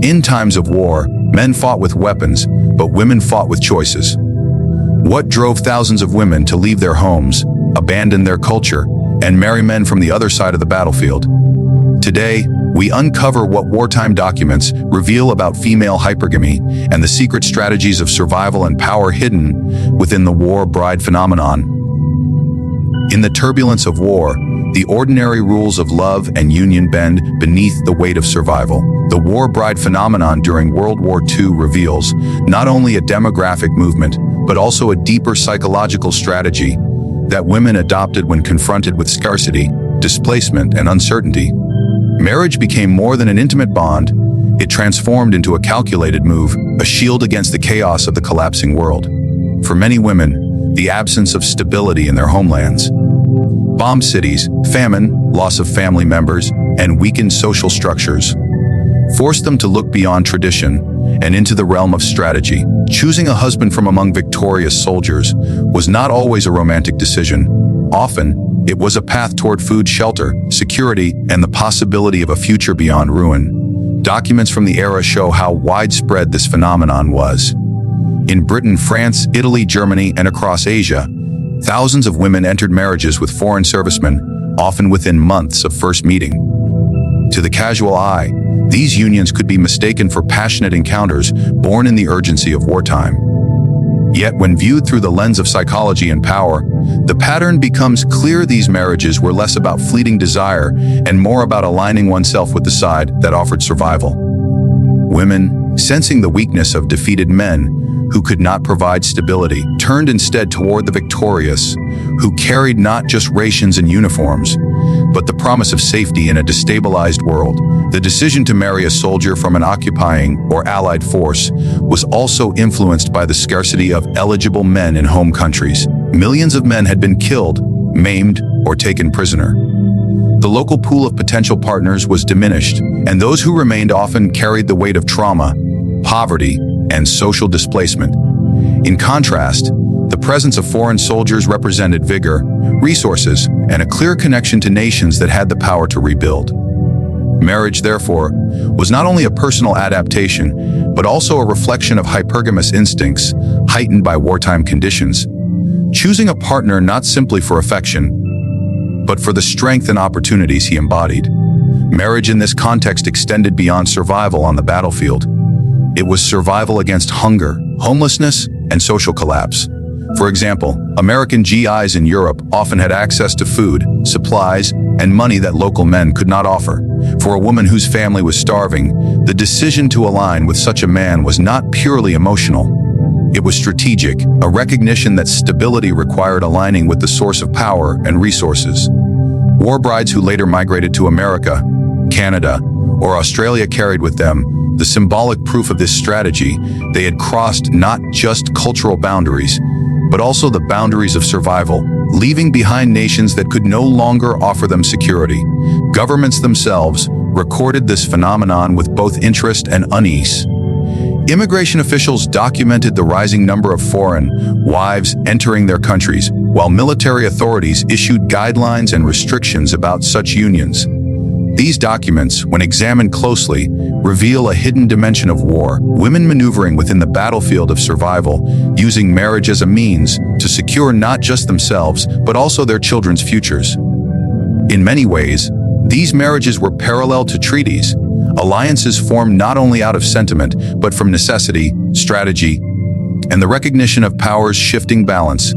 In times of war, men fought with weapons, but women fought with choices. What drove thousands of women to leave their homes, abandon their culture, and marry men from the other side of the battlefield? Today, we uncover what wartime documents reveal about female hypergamy and the secret strategies of survival and power hidden within the war bride phenomenon. In the turbulence of war, the ordinary rules of love and union bend beneath the weight of survival. The war bride phenomenon during World War II reveals not only a demographic movement, but also a deeper psychological strategy that women adopted when confronted with scarcity, displacement, and uncertainty. Marriage became more than an intimate bond. It transformed into a calculated move, a shield against the chaos of the collapsing world. For many women, the absence of stability in their homelands, bombed cities, famine, loss of family members, and weakened social structures forced them to look beyond tradition and into the realm of strategy. Choosing a husband from among victorious soldiers was not always a romantic decision. Often, it was a path toward food, shelter, security, and the possibility of a future beyond ruin. Documents from the era show how widespread this phenomenon was. In Britain, France, Italy, Germany, and across Asia, thousands of women entered marriages with foreign servicemen, often within months of first meeting. To the casual eye, these unions could be mistaken for passionate encounters born in the urgency of wartime. Yet when viewed through the lens of psychology and power, the pattern becomes clear. These marriages were less about fleeting desire and more about aligning oneself with the side that offered survival. Women, sensing the weakness of defeated men who could not provide stability, turned instead toward the victorious, who carried not just rations and uniforms, but the promise of safety in a destabilized world. The decision to marry a soldier from an occupying or allied force was also influenced by the scarcity of eligible men in home countries. Millions of men had been killed, maimed, or taken prisoner. The local pool of potential partners was diminished, and those who remained often carried the weight of trauma, poverty, and social displacement. In contrast, the presence of foreign soldiers represented vigor, resources, and a clear connection to nations that had the power to rebuild. Marriage, therefore, was not only a personal adaptation, but also a reflection of hypergamous instincts heightened by wartime conditions. Choosing a partner not simply for affection, but for the strength and opportunities he embodied. Marriage in this context extended beyond survival on the battlefield. It was survival against hunger, homelessness, and social collapse. For example, American GIs in Europe often had access to food, supplies, and money that local men could not offer. For a woman whose family was starving, the decision to align with such a man was not purely emotional. It was strategic, a recognition that stability required aligning with the source of power and resources. War brides who later migrated to America, Canada, or Australia carried with them the symbolic proof of this strategy. They had crossed not just cultural boundaries, but also the boundaries of survival, leaving behind nations that could no longer offer them security. Governments themselves recorded this phenomenon with both interest and unease. Immigration officials documented the rising number of foreign wives entering their countries, while military authorities issued guidelines and restrictions about such unions. These documents, when examined closely, reveal a hidden dimension of war, women maneuvering within the battlefield of survival, using marriage as a means to secure not just themselves, but also their children's futures. In many ways, these marriages were parallel to treaties, alliances formed not only out of sentiment, but from necessity, strategy, and the recognition of power's shifting balance.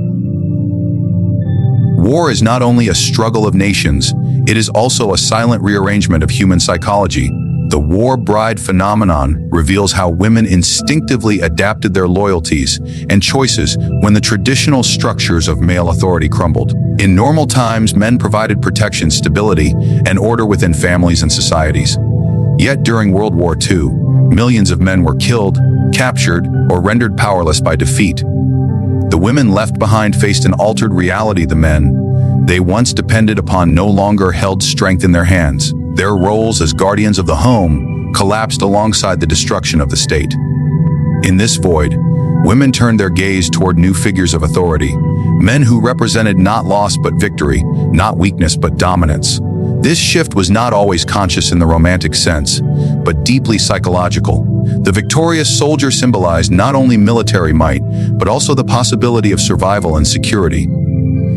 War is not only a struggle of nations, it is also a silent rearrangement of human psychology. The war bride phenomenon reveals how women instinctively adapted their loyalties and choices when the traditional structures of male authority crumbled. In normal times, men provided protection, stability, and order within families and societies. Yet during World War II, millions of men were killed, captured, or rendered powerless by defeat. The women left behind faced an altered reality. The men they once depended upon no longer held strength in their hands. Their roles as guardians of the home collapsed alongside the destruction of the state. In this void, women turned their gaze toward new figures of authority, men who represented not loss but victory, not weakness but dominance. This shift was not always conscious in the romantic sense, but deeply psychological. The victorious soldier symbolized not only military might, but also the possibility of survival and security.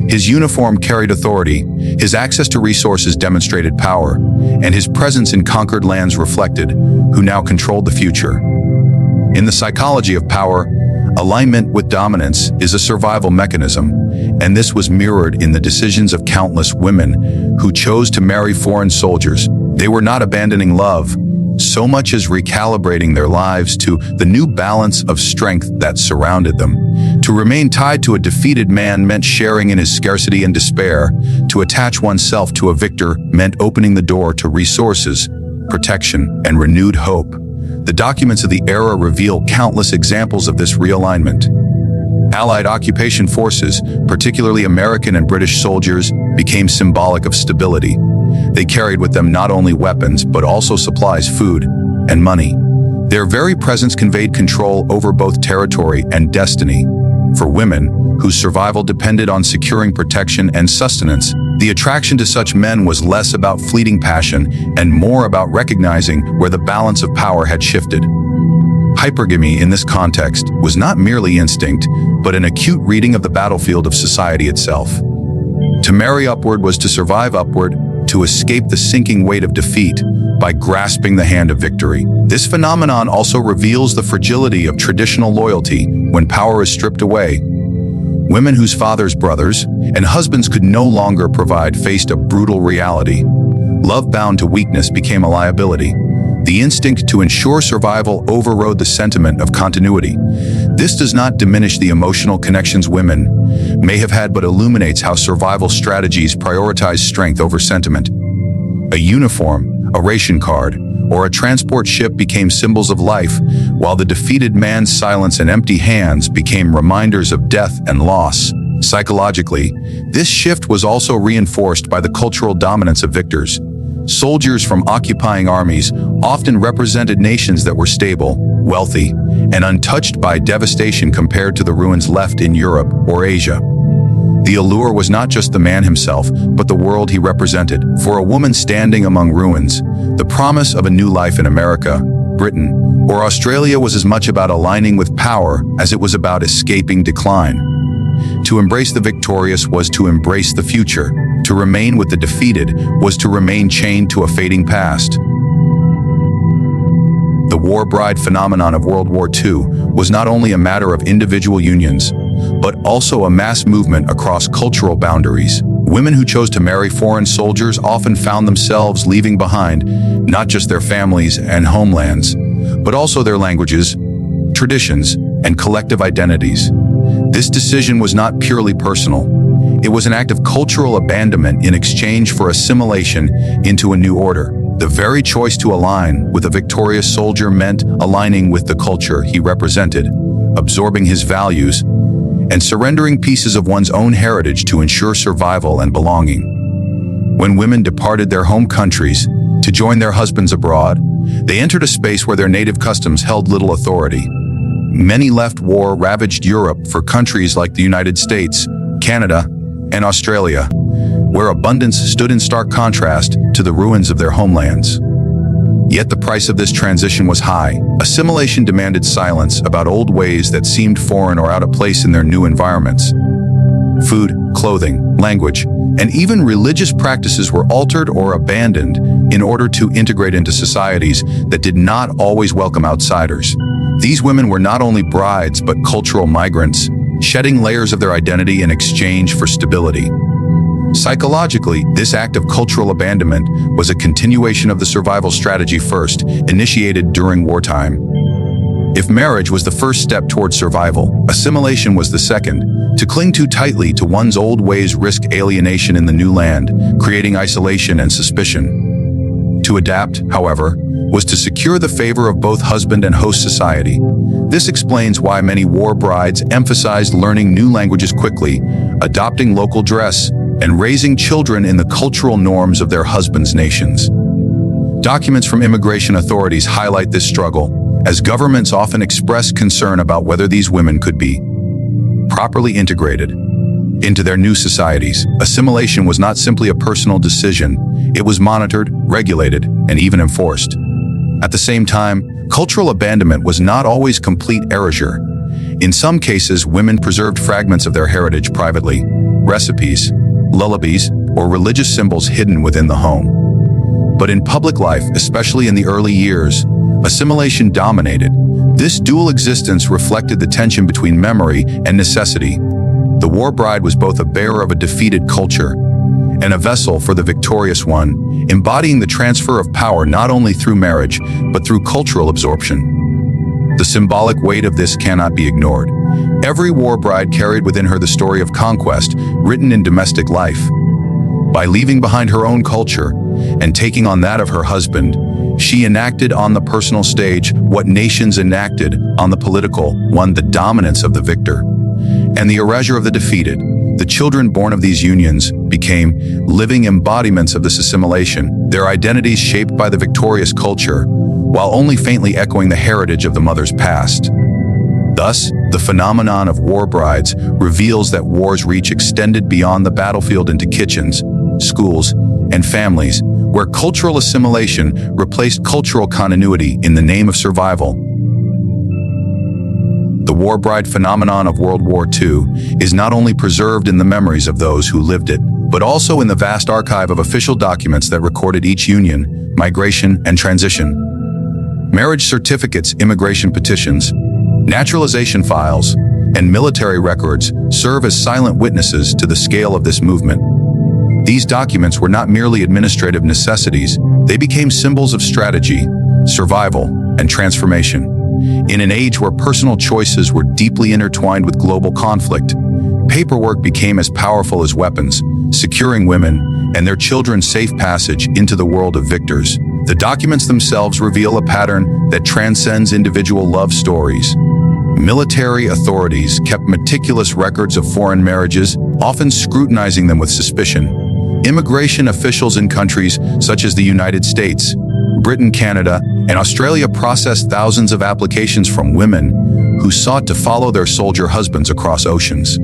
His uniform carried authority, his access to resources demonstrated power, and his presence in conquered lands reflected who now controlled the future. In the psychology of power, alignment with dominance is a survival mechanism, and this was mirrored in the decisions of countless women who chose to marry foreign soldiers. They were not abandoning love, so much as recalibrating their lives to the new balance of strength that surrounded them. To remain tied to a defeated man meant sharing in his scarcity and despair. To attach oneself to a victor meant opening the door to resources, protection, and renewed hope. The documents of the era reveal countless examples of this realignment. Allied occupation forces, particularly American and British soldiers, became symbolic of stability. They carried with them not only weapons, but also supplies, food, and money. Their very presence conveyed control over both territory and destiny. For women, whose survival depended on securing protection and sustenance, the attraction to such men was less about fleeting passion and more about recognizing where the balance of power had shifted. Hypergamy in this context was not merely instinct, but an acute reading of the battlefield of society itself. To marry upward was to survive upward, to escape the sinking weight of defeat by grasping the hand of victory. This phenomenon also reveals the fragility of traditional loyalty when power is stripped away. Women whose fathers, brothers, and husbands could no longer provide faced a brutal reality. Love bound to weakness became a liability. The instinct to ensure survival overrode the sentiment of continuity. This does not diminish the emotional connections women may have had, but illuminates how survival strategies prioritize strength over sentiment. A uniform, a ration card, or a transport ship became symbols of life, while the defeated man's silence and empty hands became reminders of death and loss. Psychologically, this shift was also reinforced by the cultural dominance of victors. Soldiers from occupying armies often represented nations that were stable, wealthy, and untouched by devastation compared to the ruins left in Europe or Asia. The allure was not just the man himself, but the world he represented. For a woman standing among ruins, the promise of a new life in America, Britain, or Australia was as much about aligning with power as it was about escaping decline. To embrace the victorious was to embrace the future. To remain with the defeated was to remain chained to a fading past. The war bride phenomenon of World War II was not only a matter of individual unions, but also a mass movement across cultural boundaries. Women who chose to marry foreign soldiers often found themselves leaving behind not just their families and homelands, but also their languages, traditions, and collective identities. This decision was not purely personal. It was an act of cultural abandonment in exchange for assimilation into a new order. The very choice to align with a victorious soldier meant aligning with the culture he represented, absorbing his values, and surrendering pieces of one's own heritage to ensure survival and belonging. When women departed their home countries to join their husbands abroad, they entered a space where their native customs held little authority. Many left war-ravaged Europe for countries like the United States, Canada, and Australia, where abundance stood in stark contrast to the ruins of their homelands. Yet the price of this transition was high. Assimilation demanded silence about old ways that seemed foreign or out of place in their new environments. Food, clothing, language, and even religious practices were altered or abandoned in order to integrate into societies that did not always welcome outsiders. These women were not only brides but cultural migrants, shedding layers of their identity in exchange for stability. Psychologically, this act of cultural abandonment was a continuation of the survival strategy first initiated during wartime. If marriage was the first step toward survival, assimilation was the second. To cling too tightly to one's old ways risked alienation in the new land, creating isolation and suspicion. To adapt, however, was to secure the favor of both husband and host society. This explains why many war brides emphasized learning new languages quickly, adopting local dress, and raising children in the cultural norms of their husbands' nations. Documents from immigration authorities highlight this struggle, as governments often express concern about whether these women could be properly integrated into their new societies. Assimilation was not simply a personal decision, it was monitored, regulated, and even enforced. At the same time, cultural abandonment was not always complete erasure. In some cases, women preserved fragments of their heritage privately, recipes, lullabies, or religious symbols hidden within the home. But in public life, especially in the early years, assimilation dominated. This dual existence reflected the tension between memory and necessity. The war bride was both a bearer of a defeated culture and a vessel for the victorious one, embodying the transfer of power not only through marriage, but through cultural absorption. The symbolic weight of this cannot be ignored. Every war bride carried within her the story of conquest, written in domestic life. By leaving behind her own culture and taking on that of her husband, she enacted on the personal stage what nations enacted on the political one: the dominance of the victor and the erasure of the defeated. The children born of these unions became living embodiments of this assimilation, their identities shaped by the victorious culture, while only faintly echoing the heritage of the mother's past. Thus, the phenomenon of war brides reveals that war's reach extended beyond the battlefield into kitchens, schools, and families, where cultural assimilation replaced cultural continuity in the name of survival. The war bride phenomenon of World War II is not only preserved in the memories of those who lived it, but also in the vast archive of official documents that recorded each union, migration, and transition. Marriage certificates, immigration petitions, naturalization files, and military records serve as silent witnesses to the scale of this movement. These documents were not merely administrative necessities, they became symbols of strategy, survival, and transformation. In an age where personal choices were deeply intertwined with global conflict, paperwork became as powerful as weapons, securing women and their children's safe passage into the world of victors. The documents themselves reveal a pattern that transcends individual love stories. Military authorities kept meticulous records of foreign marriages, often scrutinizing them with suspicion. Immigration officials in countries such as the United States, Britain, Canada, and Australia processed thousands of applications from women who sought to follow their soldier husbands across oceans.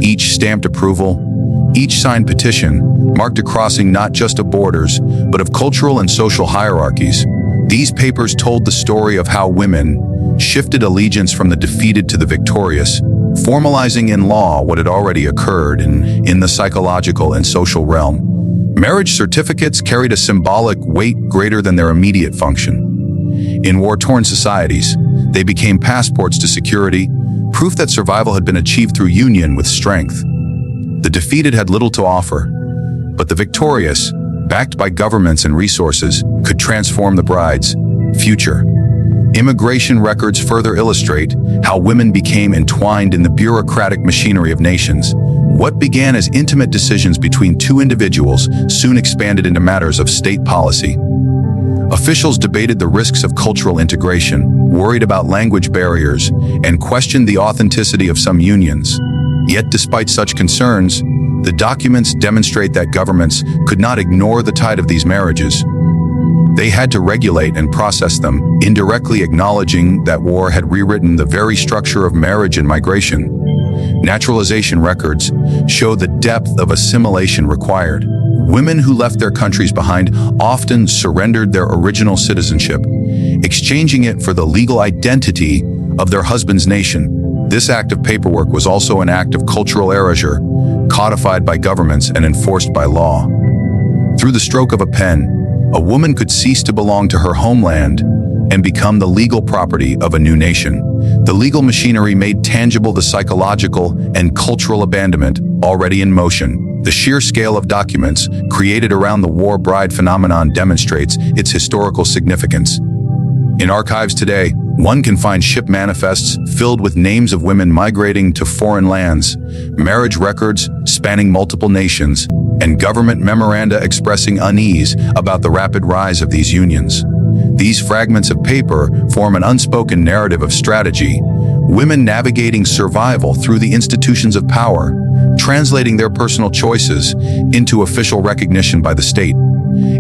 Each stamped approval, each signed petition, marked a crossing not just of borders, but of cultural and social hierarchies. These papers told the story of how women shifted allegiance from the defeated to the victorious, formalizing in law what had already occurred in the psychological and social realm. Marriage certificates carried a symbolic weight greater than their immediate function. In war-torn societies, they became passports to security, proof that survival had been achieved through union with strength. The defeated had little to offer, but the victorious, backed by governments and resources, could transform the bride's future. Immigration records further illustrate how women became entwined in the bureaucratic machinery of nations. What began as intimate decisions between two individuals soon expanded into matters of state policy. Officials debated the risks of cultural integration, worried about language barriers, and questioned the authenticity of some unions. Yet despite such concerns, the documents demonstrate that governments could not ignore the tide of these marriages. They had to regulate and process them, indirectly acknowledging that war had rewritten the very structure of marriage and migration. Naturalization records show the depth of assimilation required. Women who left their countries behind often surrendered their original citizenship, exchanging it for the legal identity of their husband's nation. This act of paperwork was also an act of cultural erasure, codified by governments and enforced by law. Through the stroke of a pen, a woman could cease to belong to her homeland and become the legal property of a new nation. The legal machinery made tangible the psychological and cultural abandonment already in motion. The sheer scale of documents created around the war bride phenomenon demonstrates its historical significance. In archives today, one can find ship manifests filled with names of women migrating to foreign lands, marriage records spanning multiple nations, and government memoranda expressing unease about the rapid rise of these unions. These fragments of paper form an unspoken narrative of strategy, women navigating survival through the institutions of power, translating their personal choices into official recognition by the state.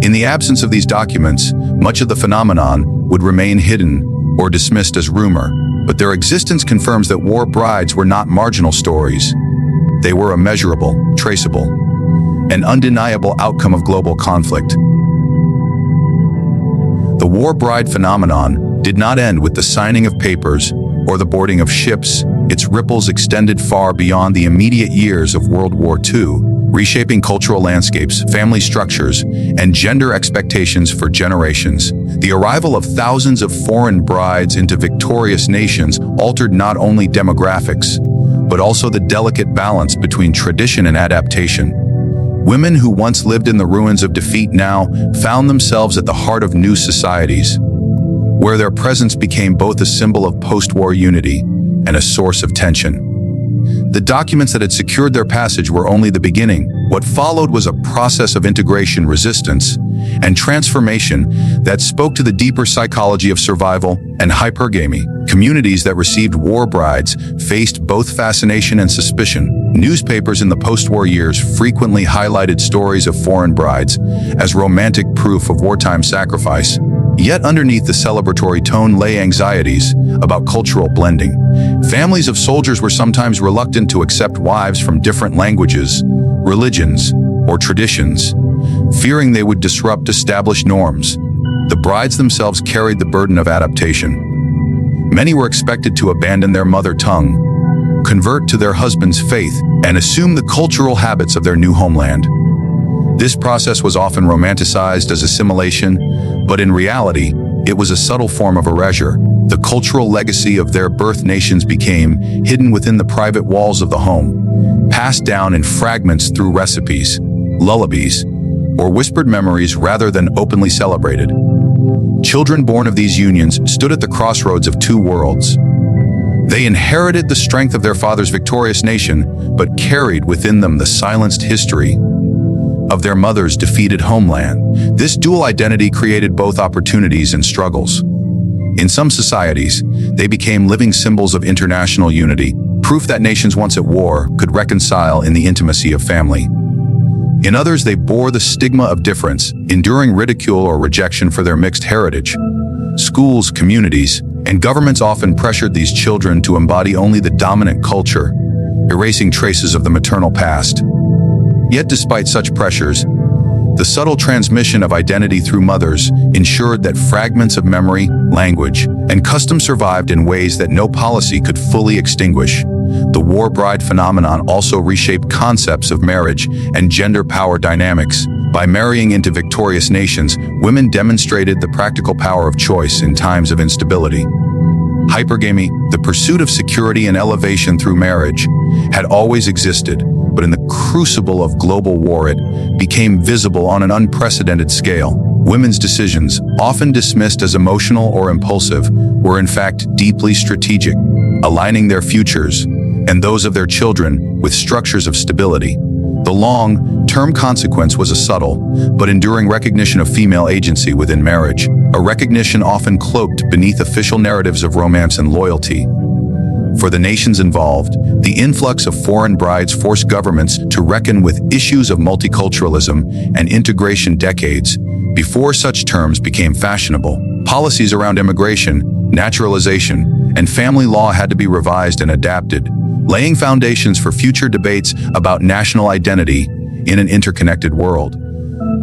In the absence of these documents, much of the phenomenon would remain hidden or dismissed as rumor, but their existence confirms that war brides were not marginal stories. They were a measurable, traceable, and undeniable outcome of global conflict. The war bride phenomenon did not end with the signing of papers or the boarding of ships. Its ripples extended far beyond the immediate years of World War II, reshaping cultural landscapes, family structures, and gender expectations for generations. The arrival of thousands of foreign brides into victorious nations altered not only demographics, but also the delicate balance between tradition and adaptation. Women who once lived in the ruins of defeat now found themselves at the heart of new societies, where their presence became both a symbol of post-war unity and a source of tension. The documents that had secured their passage were only the beginning. What followed was a process of integration, resistance, and transformation that spoke to the deeper psychology of survival and hypergamy. Communities that received war brides faced both fascination and suspicion. Newspapers in the post-war years frequently highlighted stories of foreign brides as romantic proof of wartime sacrifice. Yet underneath the celebratory tone lay anxieties about cultural blending. Families of soldiers were sometimes reluctant to accept wives from different languages, religions, or traditions, fearing they would disrupt established norms. The brides themselves carried the burden of adaptation. Many were expected to abandon their mother tongue, convert to their husband's faith, and assume the cultural habits of their new homeland. This process was often romanticized as assimilation, but in reality, it was a subtle form of erasure. The cultural legacy of their birth nations became hidden within the private walls of the home, passed down in fragments through recipes, lullabies, or whispered memories rather than openly celebrated. Children born of these unions stood at the crossroads of two worlds. They inherited the strength of their father's victorious nation, but carried within them the silenced history of their mother's defeated homeland. This dual identity created both opportunities and struggles. In some societies, they became living symbols of international unity, proof that nations once at war could reconcile in the intimacy of family. In others, they bore the stigma of difference, enduring ridicule or rejection for their mixed heritage. Schools, communities, and governments often pressured these children to embody only the dominant culture, erasing traces of the maternal past. Yet despite such pressures, the subtle transmission of identity through mothers ensured that fragments of memory, language, and custom survived in ways that no policy could fully extinguish. The war bride phenomenon also reshaped concepts of marriage and gender power dynamics. By marrying into victorious nations, women demonstrated the practical power of choice in times of instability. Hypergamy, the pursuit of security and elevation through marriage, had always existed, but in the crucible of global war it became visible on an unprecedented scale. Women's decisions, often dismissed as emotional or impulsive, were in fact deeply strategic, aligning their futures and those of their children with structures of stability. The long-term consequence was a subtle but enduring recognition of female agency within marriage, a recognition often cloaked beneath official narratives of romance and loyalty. For the nations involved, the influx of foreign brides forced governments to reckon with issues of multiculturalism and integration decades before such terms became fashionable. Policies around immigration, naturalization, and family law had to be revised and adapted, laying foundations for future debates about national identity in an interconnected world.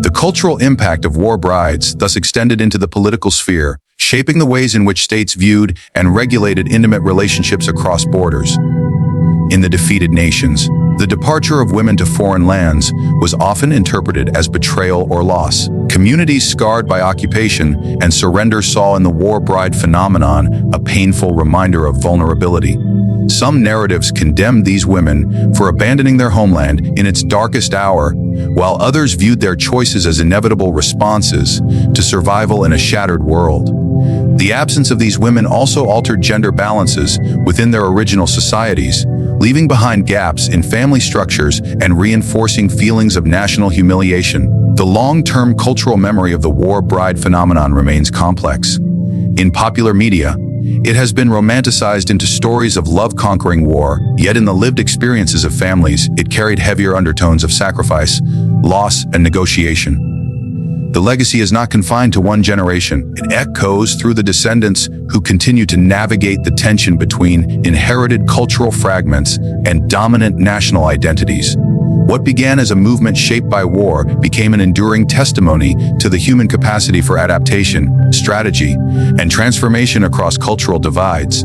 The cultural impact of war brides thus extended into the political sphere, shaping the ways in which states viewed and regulated intimate relationships across borders. In the defeated nations, the departure of women to foreign lands was often interpreted as betrayal or loss. Communities scarred by occupation and surrender saw in the war bride phenomenon a painful reminder of vulnerability. Some narratives condemned these women for abandoning their homeland in its darkest hour, while others viewed their choices as inevitable responses to survival in a shattered world. The absence of these women also altered gender balances within their original societies, leaving behind gaps in family structures and reinforcing feelings of national humiliation. The long-term cultural memory of the war bride phenomenon remains complex. In popular media, it has been romanticized into stories of love conquering war, yet in the lived experiences of families, it carried heavier undertones of sacrifice, loss, and negotiation. The legacy is not confined to one generation. It echoes through the descendants who continue to navigate the tension between inherited cultural fragments and dominant national identities. What began as a movement shaped by war became an enduring testimony to the human capacity for adaptation, strategy, and transformation across cultural divides.